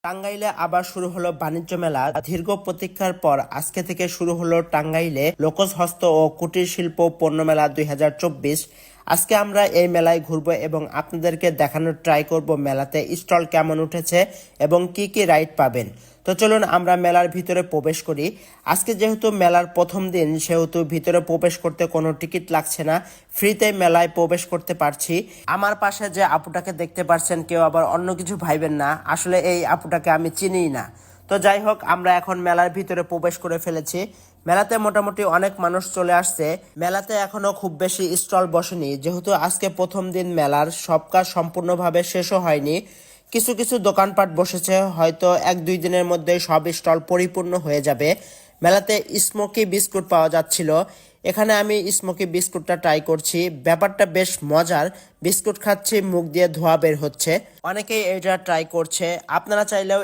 টাঙ্গাইলে আবার শুরু হলো বাণিজ্য মেলা। দীর্ঘ প্রতীক্ষার পর আজকে থেকে শুরু হলো টাঙ্গাইলে লোকজ হস্ত ও কুটির শিল্প পণ্য মেলা 2024। আজকে আমরা এই মেলায় ঘুরবো এবং আপনাদেরকে দেখানোর ট্রাই করব মেলাতে স্টল কেমন উঠেছে এবং কি কি রাইড পাবেন। তো চলুন আমরা মেলার ভিতরে প্রবেশ করি। আজকে যেহেতু মেলার প্রথম দিন সেহেতু ভিতরে প্রবেশ করতে কোনো টিকিট লাগছে না, ফ্রিতে মেলায় প্রবেশ করতে পারছি। আমার পাশে যে আপুটাকে দেখতে পাচ্ছেন কেউ আবার অন্য কিছু ভাইবেন না, আসলে এই আপুটাকে আমি চিনিই না। তো যাই হোক, আমরা এখন মেলার ভিতরে প্রবেশ করে ফেলেছি। মেলাতে মোটামুটি অনেক মানুষ চলে আসছে। মেলাতে এখনো খুব বেশি স্টল বসেনি, যেহেতু আজকে প্রথম দিন মেলার সব কাজ সম্পূর্ণভাবে শেষও হয়নি। কিছু কিছু দোকানপাট বসেছে, হয়তো 1-2 দিনের মধ্যে সব স্টল পরিপূর্ণ হয়ে যাবে। মেলাতে স্মোকি বিস্কুট পাওয়া যাচ্ছিল, এখানে আমি স্মোকি বিস্কুটটা ট্রাই করছি। ব্যাপারটা বেশ মজার, বিস্কুট খাচ্ছি মুখ দিয়ে ধোঁয়া বের হচ্ছে। অনেকেই এটা ট্রাই করছে, আপনারা চাইলেও